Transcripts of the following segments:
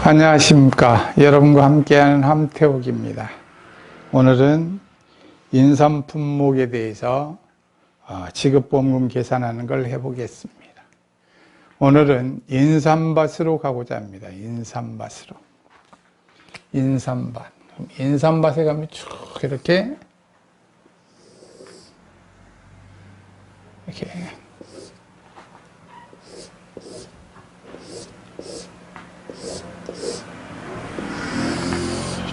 안녕하십니까. 여러분과 함께하는 함태욱입니다. 오늘은 인삼품목에 대해서 지급보험금 계산하는 걸 해보겠습니다. 오늘은 인삼밭으로 가고자 합니다. 인삼밭으로. 인삼밭. 인삼밭에 가면 쭉 이렇게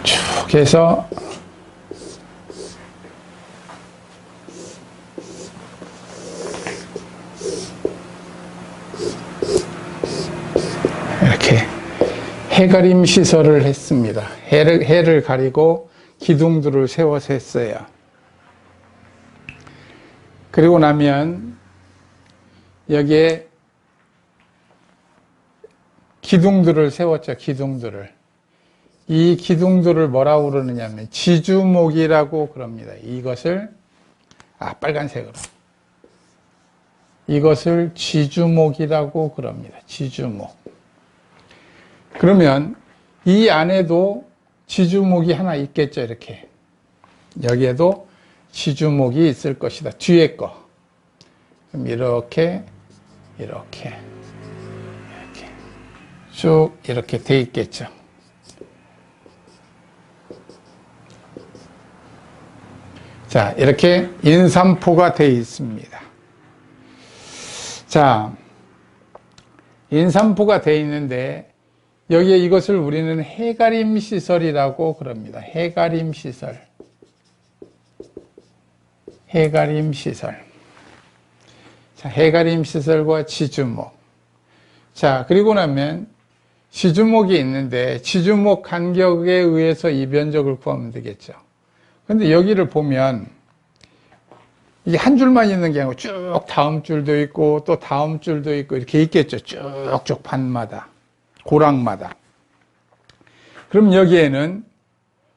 쭉 해서 이렇게 해가림 시설을 했습니다. 해를 가리고 기둥들을 세워서 했어요. 그리고 나면 여기에 기둥들을 세웠죠. 기둥들을. 이 기둥들을 뭐라고 그러느냐면 지주목이라고 그럽니다. 이것을 빨간색으로 이것을 지주목이라고 그럽니다. 지주목. 그러면 이 안에도 지주목이 하나 있겠죠. 이렇게 여기에도 지주목이 있을 것이다. 뒤에 거. 그럼 이렇게 쭉 이렇게 돼 있겠죠. 자, 이렇게 인삼포가 되어 있습니다. 자, 인삼포가 되어 있는데 여기에 이것을 우리는 해가림 시설이라고 그럽니다. 해가림 시설. 해가림 시설. 자, 해가림 시설과 지주목. 자, 그리고 나면 지주목이 있는데 지주목 간격에 의해서 이 면적을 구하면 되겠죠. 근데 여기를 보면 이게 한 줄만 있는 게 아니고 쭉 다음 줄도 있고 또 다음 줄도 있고 이렇게 있겠죠. 쭉쭉 반마다, 고랑마다. 그럼 여기에는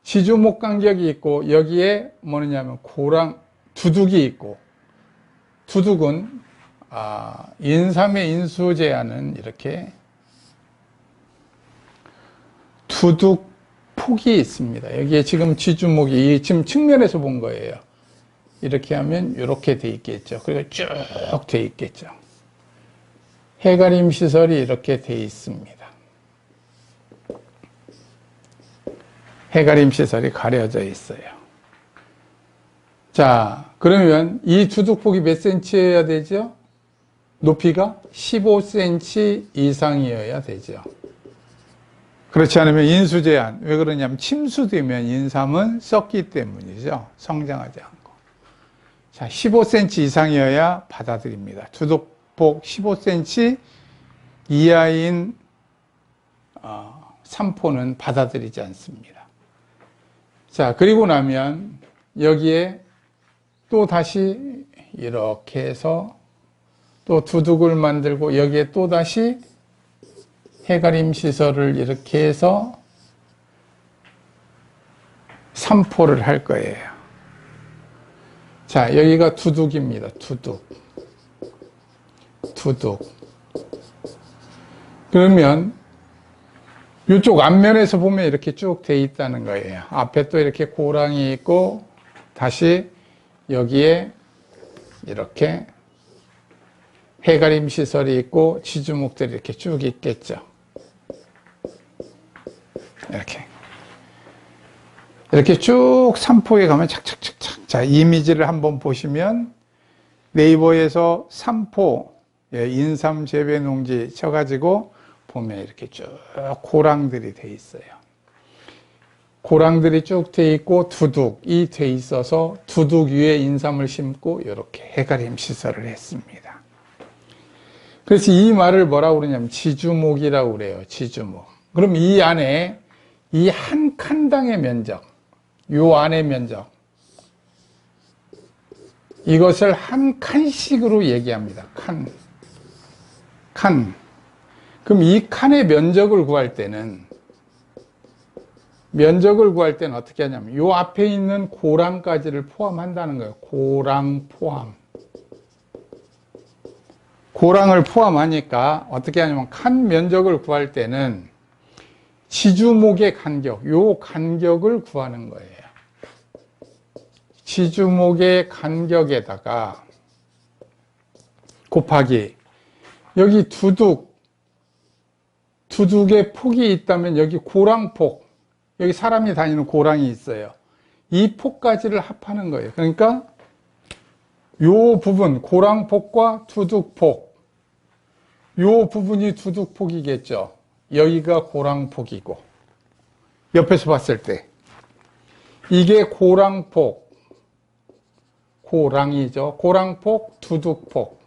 지주목 간격이 있고 여기에 뭐냐면 고랑, 두둑이 있고, 두둑은 인삼의 인수제한은 이렇게 두둑 폭이 있습니다. 여기에 지금 지주목이 지금 측면에서 본 거예요. 이렇게 하면 이렇게 돼 있겠죠. 그리고 쭉 돼 있겠죠. 해가림 시설이 이렇게 돼 있습니다. 해가림 시설이 가려져 있어요. 자, 그러면 이 두둑폭이 몇 센치여야 되죠? 높이가 15cm 이상이어야 되죠. 그렇지 않으면 인수제한. 왜 그러냐면 침수되면 인삼은 썩기 때문이죠. 성장하지 않고. 자, 15cm 이상이어야 받아들입니다. 두둑폭 15cm 이하인 삼포는 받아들이지 않습니다. 자, 그리고 나면 여기에 또 다시 이렇게 해서 또 두둑을 만들고 여기에 또 다시 해가림 시설을 이렇게 해서 삼포를 할 거예요. 자, 여기가 두둑입니다. 두둑. 그러면 이쪽 앞면에서 보면 이렇게 쭉 돼 있다는 거예요. 앞에 또 이렇게 고랑이 있고 다시 여기에 이렇게 해가림 시설이 있고 지주목들이 이렇게 쭉 있겠죠. 이렇게 쭉 삼포에 가면 착착착착. 자, 이미지를 한번 보시면 네이버에서 삼포 인삼 재배 농지 쳐가지고 보면 이렇게 쭉 고랑들이 돼 있어요. 고랑들이 쭉 돼 있고 두둑이 돼 있어서 두둑 위에 인삼을 심고 이렇게 해가림 시설을 했습니다. 그래서 이 말을 뭐라고 그러냐면 지주목이라고 그래요. 지주목. 그럼 이 안에 이 한 칸당의 면적, 요 안의 면적, 이것을 한 칸씩으로 얘기합니다. 칸. 그럼 이 칸의 면적을 구할 때는 어떻게 하냐면 요 앞에 있는 고랑까지를 포함한다는 거예요. 고랑 포함. 고랑을 포함하니까 어떻게 하냐면 칸 면적을 구할 때는 지주목의 간격, 요 간격을 구하는 거예요. 지주목의 간격에다가 곱하기 여기 두둑의 폭이 있다면 여기 고랑폭, 여기 사람이 다니는 고랑이 있어요. 이 폭까지를 합하는 거예요. 그러니까 요 부분, 고랑폭과 두둑폭, 요 부분이 두둑폭이겠죠. 여기가 고랑폭이고, 옆에서 봤을 때 이게 고랑폭, 고랑이죠. 고랑폭, 두둑폭.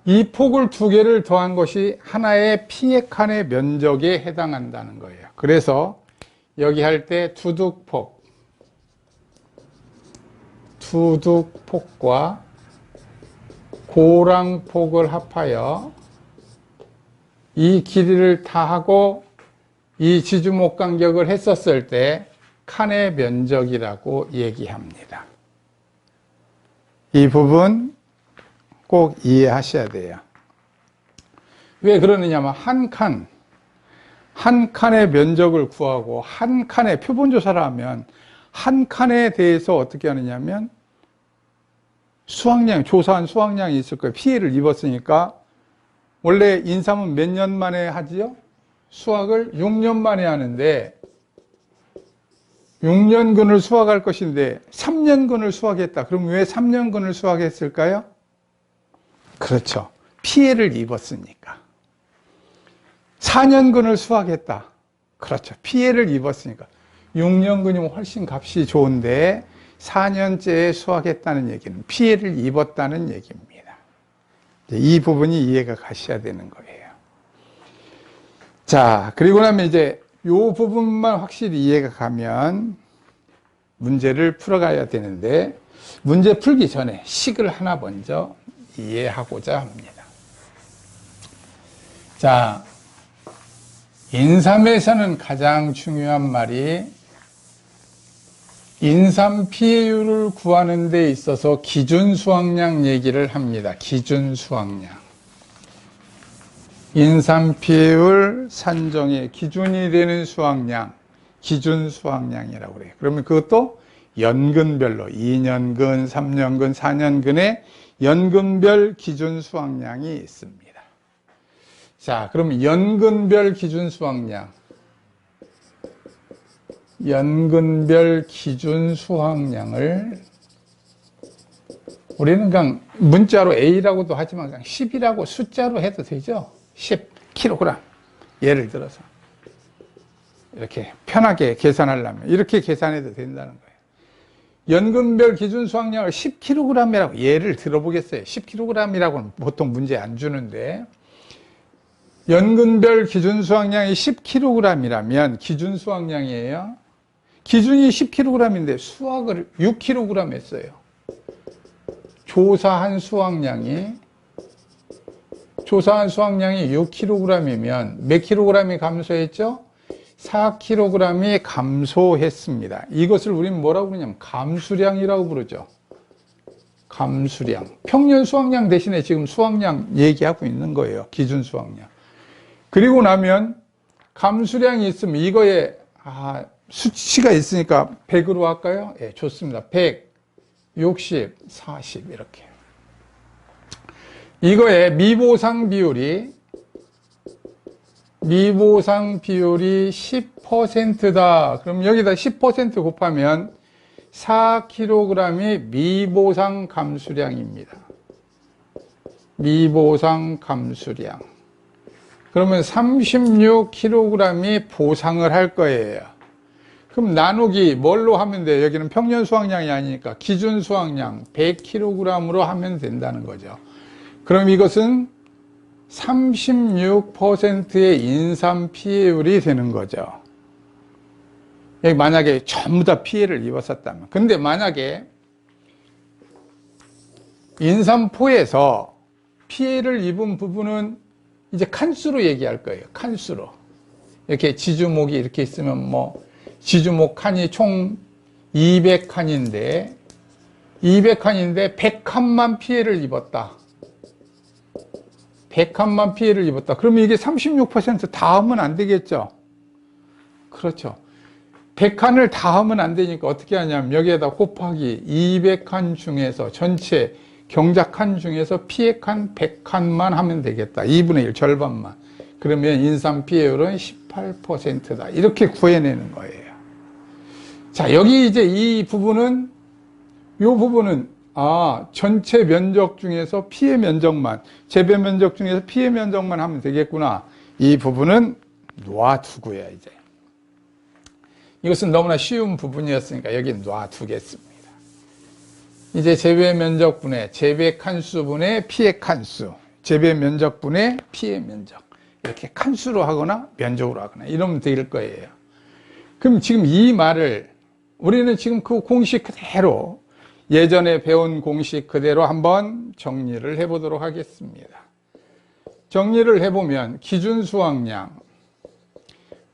이 폭을 두 개를 더한 것이 하나의 피해 칸의 면적에 해당한다는 거예요. 그래서 여기 할 때 두둑폭과 고랑폭을 합하여 이 길이를 다하고 이 지주목 간격을 했었을 때 칸의 면적이라고 얘기합니다. 이 부분 꼭 이해하셔야 돼요. 왜 그러느냐면 한 칸의 면적을 구하고 한 칸의 표본조사를 하면 한 칸에 대해서 어떻게 하느냐면 조사한 수확량이 있을 거예요. 피해를 입었으니까 원래 인삼은 몇 년 만에 하지요? 수확을 6년 만에 하는데 6년근을 수확할 것인데 3년근을 수확했다. 그럼 왜 3년근을 수확했을까요? 그렇죠. 피해를 입었으니까. 4년근을 수확했다. 그렇죠. 피해를 입었으니까. 6년근이면 훨씬 값이 좋은데 4년째에 수확했다는 얘기는 피해를 입었다는 얘기입니다. 이 부분이 이해가 가셔야 되는 거예요. 자, 그리고 나면 이제 이 부분만 확실히 이해가 가면 문제를 풀어가야 되는데 문제 풀기 전에 식을 하나 먼저 이해하고자 합니다. 자, 인삼에서는 가장 중요한 말이 인삼 피해율을 구하는 데 있어서 기준 수확량 얘기를 합니다. 기준 수확량. 인삼 피해율 산정의 기준이 되는 수확량, 기준 수확량이라고 그래요. 그러면 그것도 연근별로 2년근, 3년근, 4년근의 연근별 기준 수확량이 있습니다. 자, 그럼 연근별 기준 수확량. 연근별 기준 수확량을 우리는 그냥 문자로 A라고도 하지만 그냥 10이라고 숫자로 해도 되죠. 10kg. 예를 들어서. 이렇게 편하게 계산하려면 이렇게 계산해도 된다는 거예요. 연근별 기준 수확량을 10kg이라고 예를 들어보겠어요. 10kg이라고는 보통 문제 안 주는데 연근별 기준 수확량이 10kg이라면 기준 수확량이에요. 기준이 10kg인데 수확을 6kg 했어요. 조사한 수확량이 6kg이면 몇 kg이 감소했죠? 4kg이 감소했습니다. 이것을 우리는 뭐라고 그러냐면 감수량이라고 부르죠. 감수량. 평년 수확량 대신에 지금 수확량 얘기하고 있는 거예요. 기준 수확량. 그리고 나면 감수량이 있으면 이거에 수치가 있으니까 100으로 할까요? 예, 좋습니다. 100, 60, 40 이렇게. 이거에 미보상 비율이 10%다. 그럼 여기다 10% 곱하면 4kg이 미보상 감수량입니다. 미보상 감수량. 그러면 36kg이 보상을 할 거예요. 그럼 나누기 뭘로 하면 돼요? 여기는 평년 수확량이 아니니까 기준 수확량 100kg으로 하면 된다는 거죠. 그럼 이것은 36%의 인삼 피해율이 되는 거죠. 여기 만약에 전부 다 피해를 입었었다면. 근데 만약에 인삼포에서 피해를 입은 부분은 이제 칸수로 얘기할 거예요. 칸수로. 이렇게 지주목이 이렇게 있으면 지주목 칸이 총 200칸인데 100칸만 피해를 입었다. 100칸만 피해를 입었다. 그러면 이게 36% 다 하면 안 되겠죠. 그렇죠. 100칸을 다 하면 안 되니까 어떻게 하냐면 여기에다 곱하기 200칸 중에서 전체 경작칸 중에서 피해칸 100칸만 하면 되겠다. 2분의 1 절반만. 그러면 인삼 피해율은 18%다. 이렇게 구해내는 거예요. 자, 여기 이제 이 부분은 전체 면적 중에서 피해 면적만, 재배 면적 중에서 피해 면적만 하면 되겠구나. 이 부분은 놔두고요, 이제. 이것은 너무나 쉬운 부분이었으니까 여기 놔두겠습니다. 이제 재배 면적분의 재배 칸수분의 피해 칸수, 재배 면적분의 피해 면적. 이렇게 칸수로 하거나 면적으로 하거나 이러면 될 거예요. 그럼 지금 이 말을 우리는 지금 그 공식 그대로 예전에 배운 공식 그대로 한번 정리를 해보도록 하겠습니다. 정리를 해보면 기준 수확량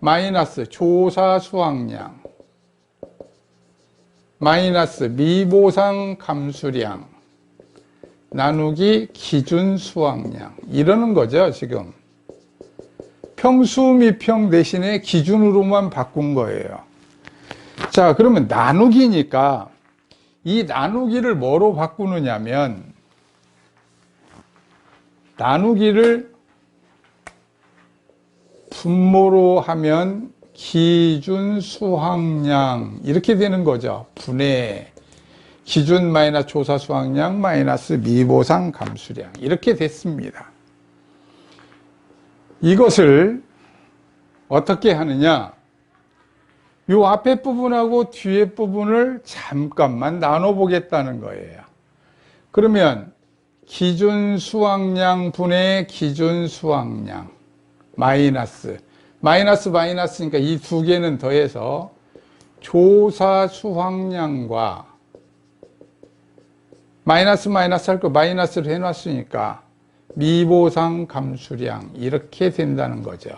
마이너스 조사 수확량 마이너스 미보상 감수량 나누기 기준 수확량 이러는 거죠. 지금 평수미평 대신에 기준으로만 바꾼 거예요. 자, 그러면 나누기니까 이 나누기를 뭐로 바꾸느냐면 나누기를 분모로 하면 기준 수확량 이렇게 되는 거죠. 분해 기준 마이너스 조사 수확량 마이너스 미보상 감수량 이렇게 됐습니다. 이것을 어떻게 하느냐, 이 앞에 부분하고 뒤에 부분을 잠깐만 나눠 보겠다는 거예요. 그러면 기준 수확량 분의 기준 수확량 마이너스 마이너스니까 이 두 개는 더해서 조사 수확량과 마이너스 할 거 마이너스를 해놨으니까 미보상 감수량 이렇게 된다는 거죠.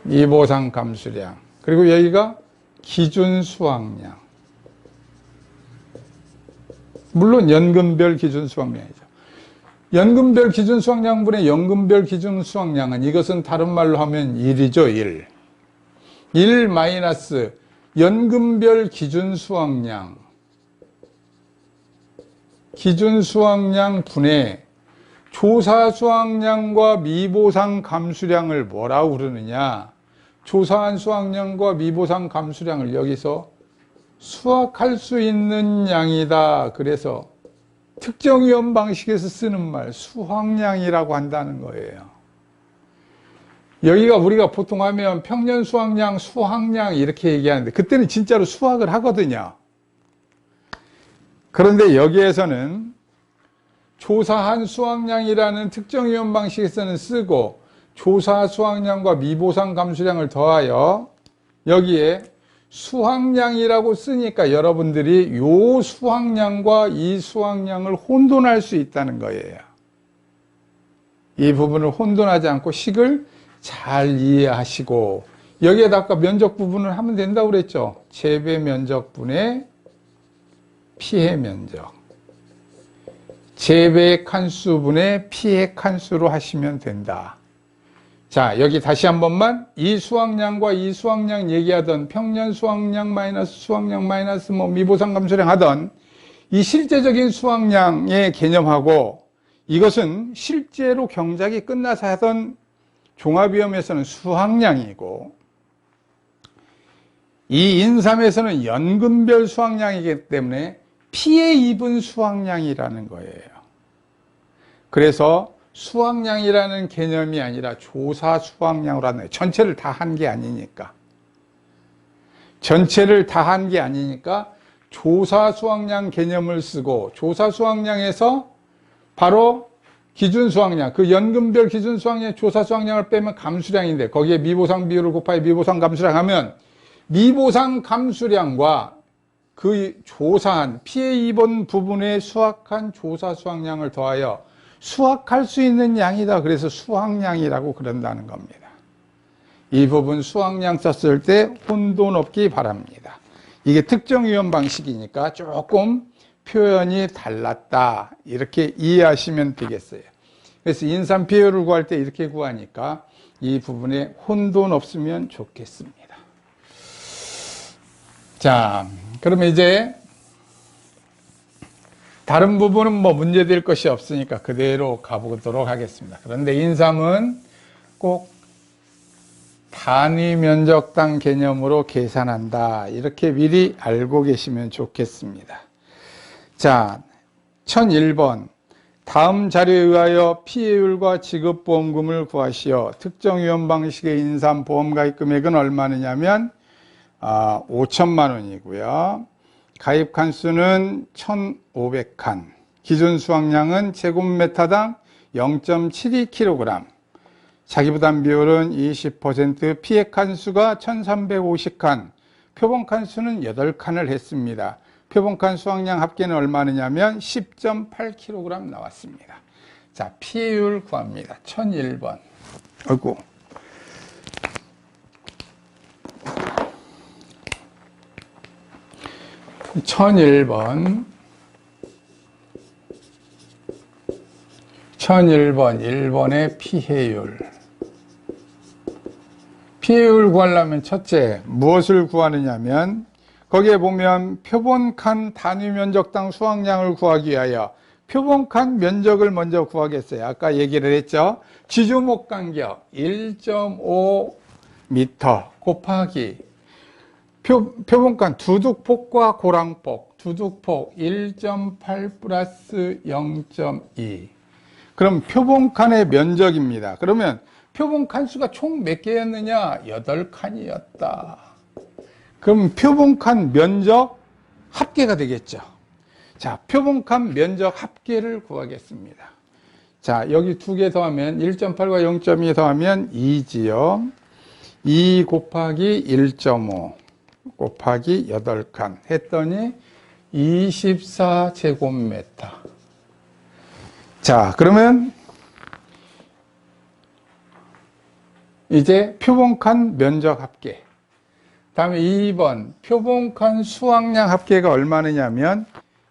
미보상 감수량. 그리고 여기가 기준 수확량. 물론 연금별 기준 수확량이죠. 연금별 기준 수확량분의 연금별 기준 수확량은 이것은 다른 말로 하면 1이죠. 1 마이너스 연금별 기준 수확량 분의 조사 수확량과 미보상 감수량을 뭐라고 그러느냐, 조사한 수확량과 미보상 감수량을 여기서 수확할 수 있는 양이다. 그래서 특정위험 방식에서 쓰는 말 수확량이라고 한다는 거예요. 여기가 우리가 보통 하면 평년 수확량, 수확량 이렇게 얘기하는데 그때는 진짜로 수확을 하거든요. 그런데 여기에서는 조사한 수확량이라는 특정위험 방식에서는 쓰고 조사 수확량과 미보상 감수량을 더하여 여기에 수확량이라고 쓰니까 여러분들이 요 수확량과 이 수확량을 혼돈할 수 있다는 거예요. 이 부분을 혼돈하지 않고 식을 잘 이해하시고 여기에다 아까 면적 부분을 하면 된다고 그랬죠. 재배 면적분의 피해 면적, 재배 칸수분의 피해 칸수로 하시면 된다. 자, 여기 다시 한 번만 이 수확량과 이 수확량 얘기하던 평년 수확량 마이너스 수확량 마이너스 미보상 감수량 하던 이 실제적인 수확량의 개념하고 이것은 실제로 경작이 끝나서 하던 종합위험에서는 수확량이고 이 인삼에서는 연금별 수확량이기 때문에 피해 입은 수확량이라는 거예요. 그래서 수확량이라는 개념이 아니라 조사 수확량으로 하는 거예요. 전체를 다 한 게 아니니까. 전체를 다 한 게 아니니까 조사 수확량 개념을 쓰고 조사 수확량에서 바로 기준 수확량, 그 연금별 기준 수확량, 조사 수확량을 빼면 감수량인데 거기에 미보상 비율을 곱하여 미보상 감수량 하면 미보상 감수량과 그 조사한 피해 입은 부분에 수확한 조사 수확량을 더하여 수확할 수 있는 양이다. 그래서 수확량이라고 그런다는 겁니다. 이 부분 수확량 썼을 때 혼돈 없기 바랍니다. 이게 특정위험 방식이니까 조금 표현이 달랐다. 이렇게 이해하시면 되겠어요. 그래서 인삼 피해율을 구할 때 이렇게 구하니까 이 부분에 혼돈 없으면 좋겠습니다. 자, 그러면 이제 다른 부분은 뭐 문제될 것이 없으니까 그대로 가보도록 하겠습니다. 그런데 인삼은 꼭 단위 면적당 개념으로 계산한다. 이렇게 미리 알고 계시면 좋겠습니다. 자, 1001번. 다음 자료에 의하여 피해율과 지급보험금을 구하시어 특정 위험 방식의 인삼 보험 가입 금액은 얼마느냐면 5천만 원이고요. 가입 칸수는 1,500칸, 기준 수확량은 제곱미터당 0.72kg, 자기부담 비율은 20%, 피해 칸수가 1,350칸, 표본 칸수는 8칸을 했습니다. 표본 칸 수확량 합계는 얼마느냐면 10.8kg 나왔습니다. 자, 피해율 구합니다. 1001번. 아이고. 1001번 1번의 피해율. 피해율 구하려면 첫째 무엇을 구하느냐면 거기에 보면 표본칸 단위 면적당 수확량을 구하기 위하여 표본칸 면적을 먼저 구하겠어요. 아까 얘기를 했죠. 지주목 간격 1.5m 곱하기 표본칸 두둑폭과 고랑폭, 두둑폭 1.8 플러스 0.2. 그럼 표본칸의 면적입니다. 그러면 표본칸 수가 총 몇 개였느냐? 8칸이었다. 그럼 표본칸 면적 합계가 되겠죠. 자, 표본칸 면적 합계를 구하겠습니다. 자, 여기 두 개 더하면 1.8과 0.2 더하면 2지요. 2 곱하기 1.5 곱하기 8칸 했더니 24제곱미터. 자, 그러면 이제 표본칸 면적 합계. 다음에 2번 표본칸 수확량 합계가 얼마느냐면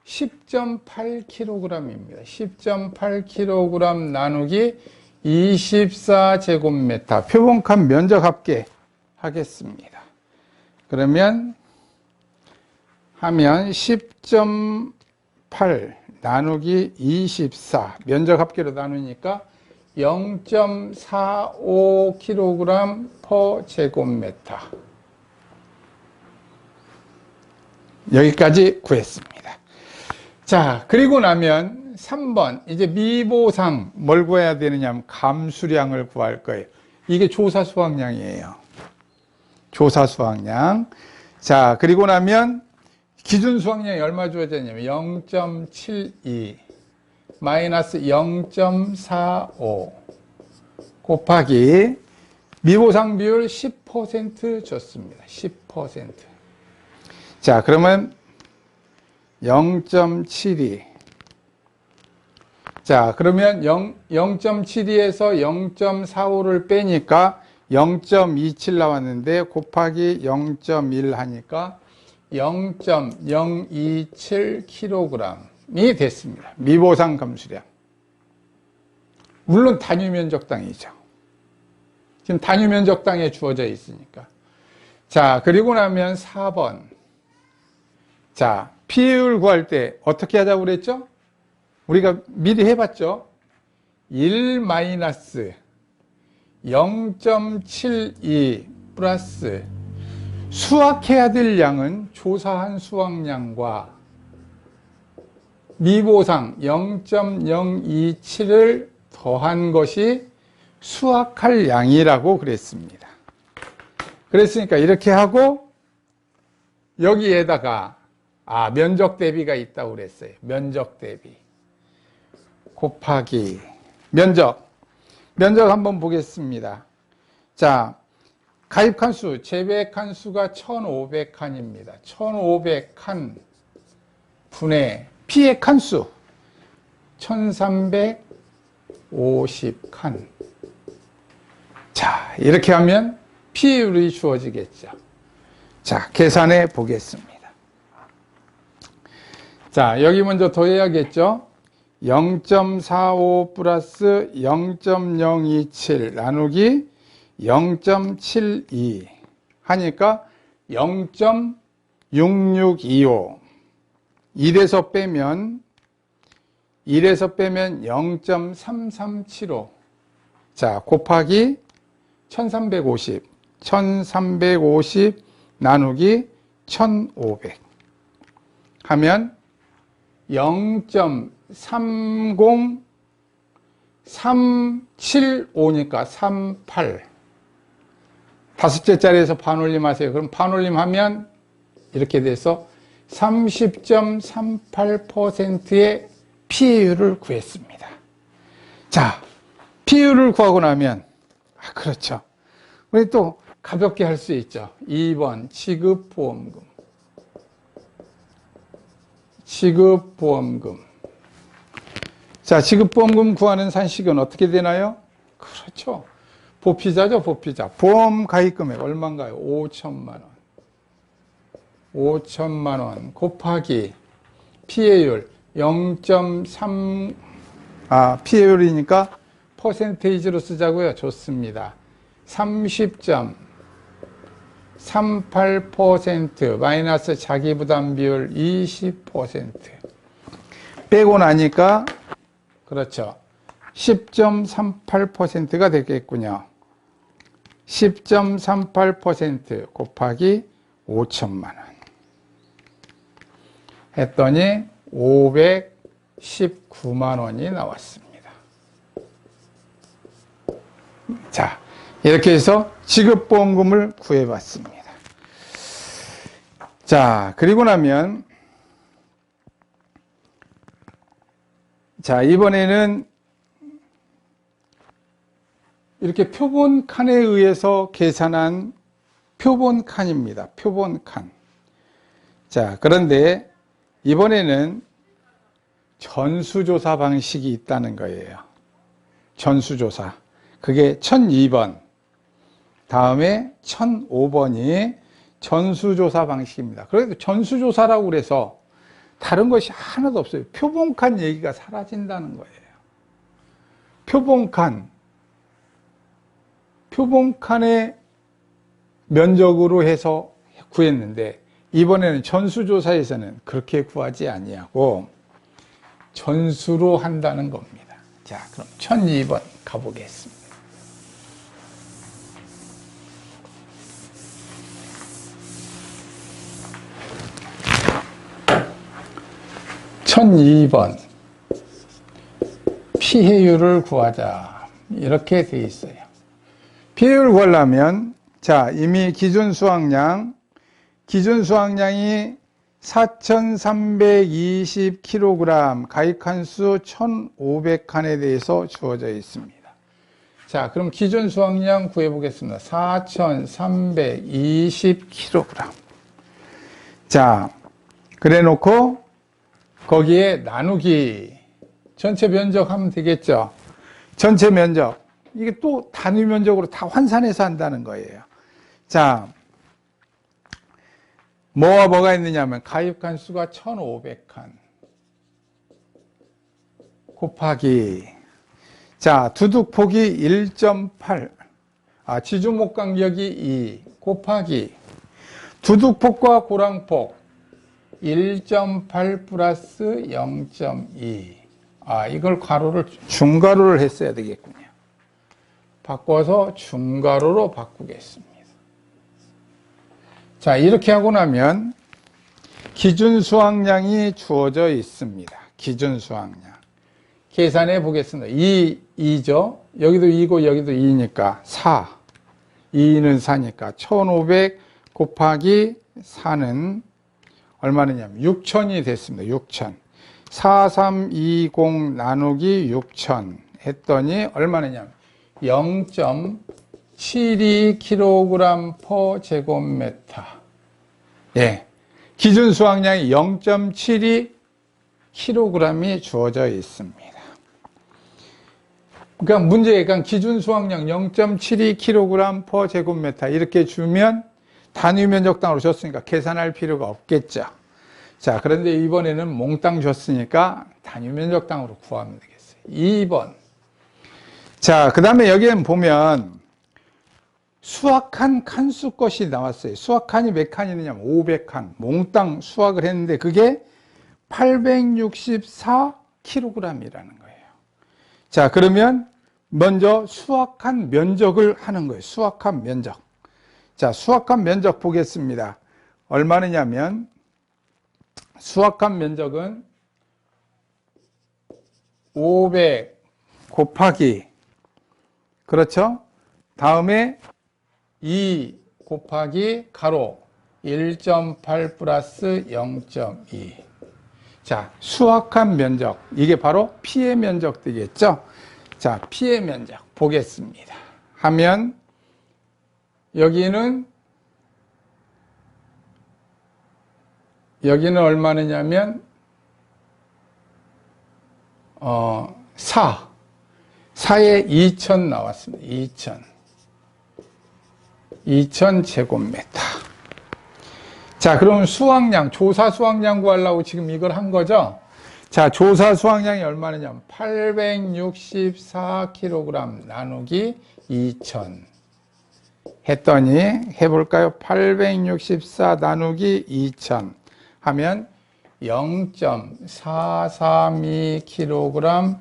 10.8kg입니다. 10.8kg 나누기 24제곱미터. 표본칸 면적 합계 하겠습니다. 그러면 하면 10.8 나누기 24 면적 합계로 나누니까 0.45kg per 제곱미터. 여기까지 구했습니다. 자, 그리고 나면 3번 이제 미보상 뭘 구해야 되느냐 하면 감수량을 구할 거예요. 이게 조사 수확량이에요. 조사 수확량. 자, 그리고 나면 기준 수확량이 얼마 주어졌냐면 0.72 마이너스 0.45 곱하기 미보상 비율 10% 줬습니다. 10%. 자, 그러면 0.72. 자, 그러면 0.72에서 0.45를 빼니까 0.27 나왔는데 곱하기 0.1 하니까 0.027kg이 됐습니다. 미보상 감수량. 물론 단위 면적당이죠. 지금 단위 면적당에 주어져 있으니까. 자, 그리고 나면 4번. 자, 피해율 구할 때 어떻게 하자고 그랬죠? 우리가 미리 해봤죠? 1 마이너스 0.72 플러스 수확해야 될 양은 조사한 수확량과 미보상 0.027을 더한 것이 수확할 양이라고 그랬습니다. 그랬으니까 이렇게 하고 여기에다가 면적 대비가 있다고 그랬어요. 면적 대비 곱하기 면적 한번 보겠습니다. 자, 가입 칸수, 재배 칸수가 1,500칸입니다. 1,500칸 분의 피해 칸수 1,350칸. 자, 이렇게 하면 피해율이 주어지겠죠. 자, 계산해 보겠습니다. 자, 여기 먼저 더해야겠죠. 0.45 플러스 0.027 나누기 0.72 하니까 0.6625 1에서 빼면 0.3375 자 곱하기 1350 나누기 1500 하면 0.30375니까 38 다섯째 자리에서 반올림 하세요. 그럼 반올림 하면 이렇게 돼서 30.38%의 피해율을 구했습니다. 자, 피해율을 구하고 나면 그렇죠. 우리 또 가볍게 할 수 있죠. 2번 지급보험금. 자, 지급보험금 구하는 산식은 어떻게 되나요? 그렇죠. 보피자죠, 보피자. 보험 가입 금액 얼마인가요? 5천만 원. 5천만 원 곱하기 피해율 0.3, 피해율이니까 퍼센테이지로 쓰자고요. 좋습니다. 30.38% 마이너스 자기부담 비율 20% 빼고 나니까 그렇죠. 10.38%가 되겠군요. 10.38% 곱하기 5천만 원 했더니 519만 원이 나왔습니다. 자, 이렇게 해서 지급보험금을 구해봤습니다. 자, 그리고 나면 자, 이번에는 이렇게 표본칸에 의해서 계산한 표본칸입니다. 표본칸. 자, 그런데 이번에는 전수조사 방식이 있다는 거예요. 전수조사. 그게 1002번, 다음에 1005번이 전수조사 방식입니다. 그래도 전수조사라고 그래서 다른 것이 하나도 없어요. 표본칸 얘기가 사라진다는 거예요. 표본칸의 면적으로 해서 구했는데 이번에는 전수조사에서는 그렇게 구하지 아니하고 전수로 한다는 겁니다. 자, 그럼 1002번 가보겠습니다. (1002번) 피해율을 구하자 이렇게 돼 있어요. 피해율 구하려면 자, 이미 기준 수확량이 4,320kg, 가입칸수 1,500칸에 대해서 주어져 있습니다. 자, 그럼 기준 수확량 구해보겠습니다. 4,320kg. 자, 그래 놓고 거기에 나누기 전체 면적 하면 되겠죠. 전체 면적. 이게 또 단위 면적으로 다 환산해서 한다는 거예요. 자, 뭐와 뭐가 있느냐면 가입칸 수가 1,500칸 곱하기 자, 두둑폭이 1.8 지주목 간격이 2 곱하기 두둑폭과 고랑폭 1.8 플러스 0.2 이걸 가로를 중가로를 했어야 되겠군요. 바꿔서 중가로로 바꾸겠습니다. 자, 이렇게 하고 나면 기준 수확량이 주어져 있습니다. 기준 수확량. 계산해 보겠습니다. 2죠. 여기도 2고 여기도 2니까 4. 2는 4니까 1,500 곱하기 4는 얼마냐면 6,000이 됐습니다. 6,000. 4320 나누기 6,000 했더니 얼마냐면 0.72kg per 제곱미터. 예. 기준 수확량이 0.72kg이 주어져 있습니다. 그러니까 문제가 기준 수확량 0.72kg per 제곱미터 이렇게 주면 단위 면적 땅으로 줬으니까 계산할 필요가 없겠죠. 자, 그런데 이번에는 몽땅 줬으니까 단위 면적당으로 구하면 되겠어요. 2번. 자, 그 다음에 여기에 보면 수확한 칸수 것이 나왔어요. 수확칸이 몇 칸이냐면 500칸. 몽땅 수확을 했는데 그게 864kg이라는 거예요. 자, 그러면 먼저 수확한 면적을 하는 거예요. 수확한 면적. 자, 수확한 면적 보겠습니다. 얼마느냐면 수확한 면적은 500 곱하기, 그렇죠? 다음에 2 곱하기 가로 1.8 플러스 0.2. 자, 수확한 면적. 이게 바로 피해 면적 되겠죠? 자, 피해 면적 보겠습니다. 하면 여기는 얼마느냐면 4에 2000 나왔습니다. 2000 제곱미터. 자, 그럼 수확량, 조사 수확량 구하려고 지금 이걸 한 거죠? 자, 조사 수확량이 얼마냐면 864kg 나누기 2000 했더니 해볼까요? 864 나누기 2000 하면 0.432kg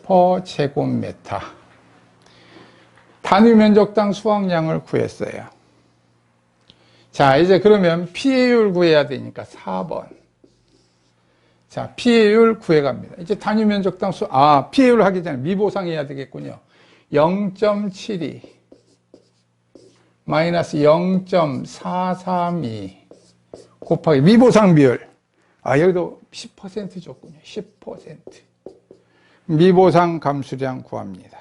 per 제곱미터. 단위 면적당 수확량을 구했어요. 자, 이제 그러면 피해율 구해야 되니까 4번. 자, 피해율 구해갑니다. 이제 단위 면적당 피해율 하기 전에 미보상해야 되겠군요. 0.72 마이너스 0.432 곱하기 미보상 비율. 여기도 10% 줬군요. 10%. 미보상 감수량 구합니다.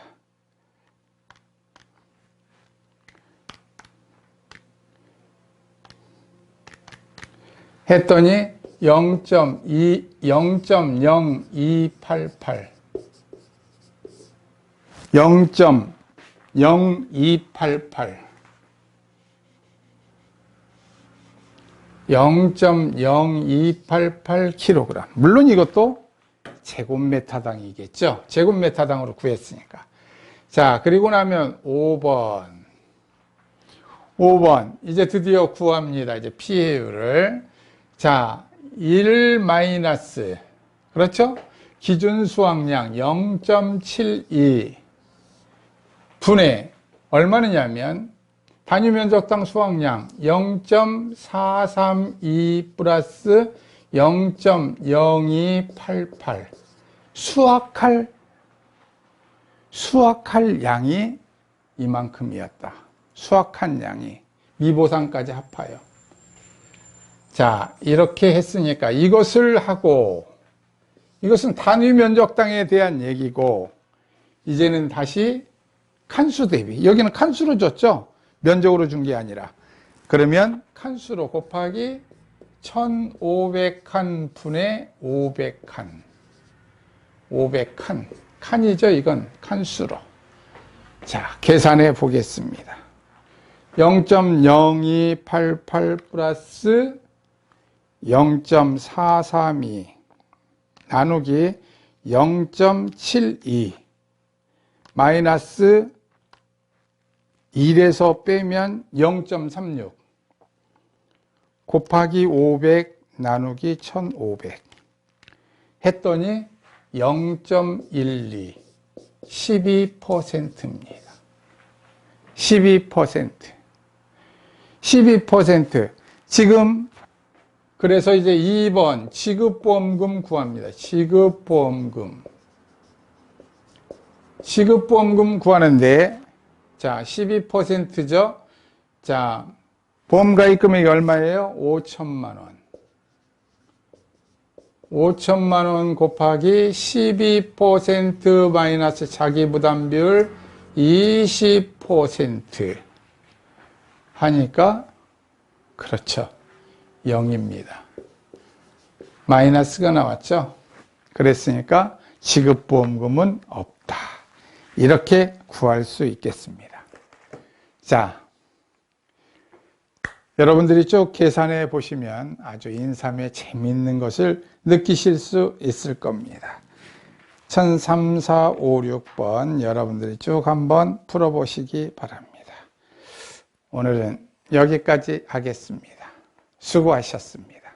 했더니 0.0288 0.0288kg. 물론 이것도 제곱미터당이겠죠. 제곱미터당으로 구했으니까. 자, 그리고 나면 5번. 이제 드디어 구합니다. 이제 피해율을. 자, 1 마이너스, 그렇죠? 기준 수확량 0.72 분의 얼마느냐면 단위 면적당 수확량 0.432 플러스 0.0288 수확할 양이 이만큼이었다. 수확한 양이 미보상까지 합하여. 자, 이렇게 했으니까 이것을 하고, 이것은 단위 면적당에 대한 얘기고, 이제는 다시 칸수 대비. 여기는 칸수로 줬죠? 면적으로 준 게 아니라. 그러면 칸수로 곱하기 1500칸 분의 500칸. 500칸. 칸이죠, 이건 칸수로. 자, 계산해 보겠습니다. 0.0288 플러스 0.432 나누기 0.72 마이너스 1에서 빼면 0.36 곱하기 500 나누기 1500 했더니 0.12 12%입니다. 12%. 지금 그래서 이제 2번 지급보험금 구합니다. 지급보험금 구하는데, 자, 12%죠. 자, 보험가입 금액이 얼마예요? 5천만 원. 5천만 원 곱하기 12% 마이너스 자기부담비율 20% 하니까, 그렇죠, 0입니다. 마이너스가 나왔죠. 그랬으니까 지급보험금은 없다. 이렇게 구할 수 있겠습니다. 자, 여러분들이 쭉 계산해 보시면 아주 인삼의 재미있는 것을 느끼실 수 있을 겁니다. 1003, 4, 5, 6번 여러분들이 쭉 한번 풀어보시기 바랍니다. 오늘은 여기까지 하겠습니다. 수고하셨습니다.